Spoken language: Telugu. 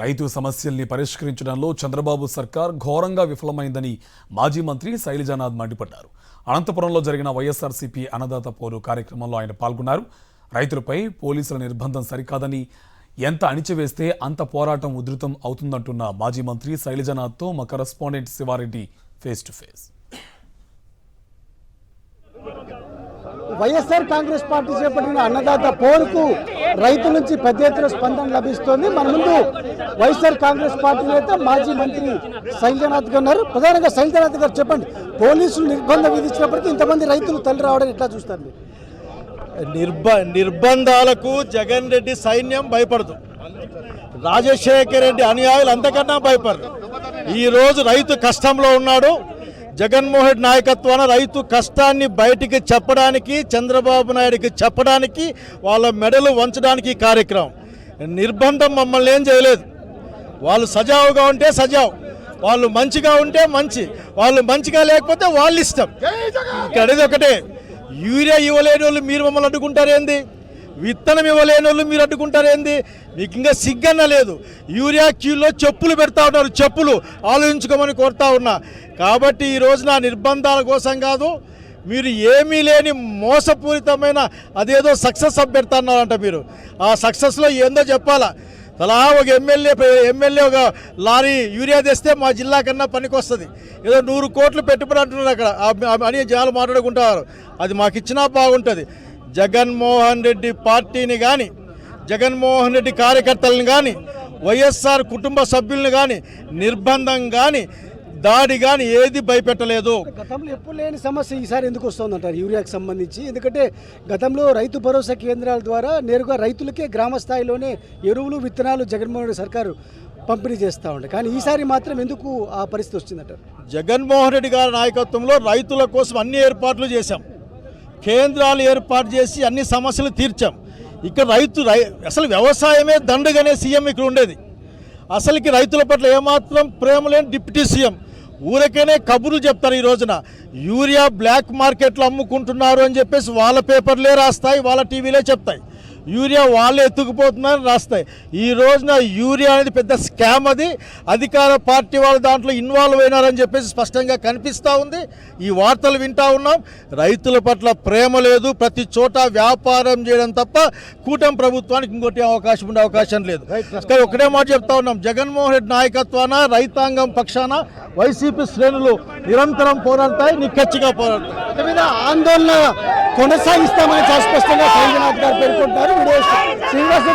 రైతు సమస్యల్ని పరిష్కరించడంలో చంద్రబాబు సర్కార్ ఘోరంగా విఫలమైందని మాజీ మంత్రి శైలజానాథ్ మండిపడ్డారు. అనంతపురంలో జరిగిన వైఎస్ఆర్సీపీ అన్నదాత పోరు కార్యక్రమంలో ఆయన పాల్గొన్నారు. రైతులపై పోలీసుల నిర్బంధం సరికాదని, ఎంత అణిచివేస్తే అంత పోరాటం ఉధృతం అవుతుందంటున్న మాజీ మంత్రి శైలజానాథ్తో మా correspondent Siva Reddy face to face. YSR Congress party చేపట్టిన అన్నదాత పోరుకు రైతుల నుంచి పెద్ద ఎత్తున స్పందన లభిస్తోంది. మన ముందు వైఎస్ఆర్ కాంగ్రెస్ పార్టీ నేత మాజీ మంత్రి శైలజానాథ్ గారు ఉన్నారు. ప్రధానంగా శైలజానాథ్ గారు చెప్పండి, పోలీసులు నిర్బంధం విధించినప్పటికీ ఇంతమంది రైతులు తల్లి రావడం ఎట్లా చూస్తారు? నిర్బంధాలకు జగన్ రెడ్డి సైన్యం భయపడదు, రాజశేఖర రెడ్డి అనుయాయులు అంతకన్నా భయపడరు. ఈరోజు రైతు కష్టంలో ఉన్నాడు. జగన్మోహన్ నాయకత్వాన రైతు కష్టాన్ని బయటికి చెప్పడానికి, చంద్రబాబు నాయుడికి చెప్పడానికి, వాళ్ళ మెడలు వంచడానికి కార్యక్రమం. నిర్బంధం మమ్మల్ని ఏం చేయలేదు. వాళ్ళు సజావుగా ఉంటే సజావు, వాళ్ళు మంచిగా ఉంటే మంచి, వాళ్ళు మంచిగా లేకపోతే వాళ్ళ ఇష్టం. ఇక్కడది ఒకటే, యూరియా ఇవ్వలేని వాళ్ళు మీరు మమ్మల్ని అడ్డుకుంటారేంది? విత్తనం ఇవ్వలేని వాళ్ళు మీరు అడ్డుకుంటారేంది? మీకు ఇంకా సిగ్గన్న లేదు. యూరియా క్యూలో చెప్పులు పెడతా ఉన్నారు, చెప్పులు ఆలోచించుకోమని కోరుతా ఉన్నా. కాబట్టి ఈ రోజున నిర్బంధాల కోసం కాదు, మీరు ఏమీ లేని మోసపూరితమైన అదేదో సక్సెస్ పెడతాన్నారంట. మీరు ఆ సక్సెస్లో ఏందో చెప్పాలా. తలా ఒక ఎమ్మెల్యే ఒక లారీ యూరియా తెస్తే మా జిల్లా కన్నా పనికి వస్తుంది. ఏదో 100 కోట్లు పెట్టుబడి అంటున్నారు అక్కడ అని జనాలు మాట్లాడుకుంటారు. అది మాకు ఇచ్చినా బాగుంటుంది. జగన్మోహన్ రెడ్డి పార్టీని కానీ, జగన్మోహన్ రెడ్డి కార్యకర్తలను కానీ, వైఎస్ఆర్ కుటుంబ సభ్యులను కానీ, నిర్బంధం కానీ, దాడి కానీ ఏది భయపెట్టలేదు. గతంలో ఎప్పుడు లేని సమస్య ఈసారి ఎందుకు వస్తుందంటారు యూరియాకి సంబంధించి? ఎందుకంటే గతంలో రైతు భరోసా కేంద్రాల ద్వారా నేరుగా రైతులకే గ్రామ స్థాయిలోనే ఎరువులు, విత్తనాలు జగన్మోహన్ రెడ్డి సర్కారు పంపిణీ చేస్తూ ఉండే, కానీ ఈసారి మాత్రం ఎందుకు ఆ పరిస్థితి వస్తుందంటారు? జగన్మోహన్ రెడ్డి గారి నాయకత్వంలో రైతుల కోసం అన్ని ఏర్పాట్లు చేశాం, కేంద్రాలు ఏర్పాటు చేసి అన్ని సమస్యలు తీర్చాం. ఇక్కడ అసలు వ్యవసాయమే దండుగానే సీఎం ఇక్కడ ఉండేది. అసలుకి రైతుల పట్ల ఏమాత్రం ప్రేమ లేని డిప్యూటీ సీఎం ఊరికేనే కబుర్లు చెప్తారు. ఈ రోజున యూరియా బ్లాక్ మార్కెట్లో అమ్ముకుంటున్నారు అని చెప్పేసి వాళ్ళ పేపర్లే రాస్తాయి, వాళ్ళ టీవీలే చెప్తాయి. యూరియా వాళ్ళే ఎత్తుకుపోతున్నారని రాస్తాయి. ఈ రోజున యూరియా అనేది పెద్ద స్కామ్. అది అధికార పార్టీ వాళ్ళు దాంట్లో ఇన్వాల్వ్ అయినారని చెప్పేసి స్పష్టంగా కనిపిస్తూ ఉంది. ఈ వార్తలు వింటూ ఉన్నాం. రైతుల పట్ల ప్రేమ లేదు, ప్రతి చోట వ్యాపారం చేయడం తప్ప కూటమి ప్రభుత్వానికి ఇంకోటి అవకాశం లేదు. కానీ ఒకటే మాట చెప్తా ఉన్నాం, జగన్మోహన్ రెడ్డి నాయకత్వాన రైతాంగం పక్షాన వైసీపీ శ్రేణులు నిరంతరం పోరాడతాయి, నిక్కచ్చిగా పోరాడతాయి. మీద ఆందోళన కొనసాగిస్తామని స్పష్టంగా శైలజానాథ్ గారు పేర్కొంటారు. శ్రీనివాస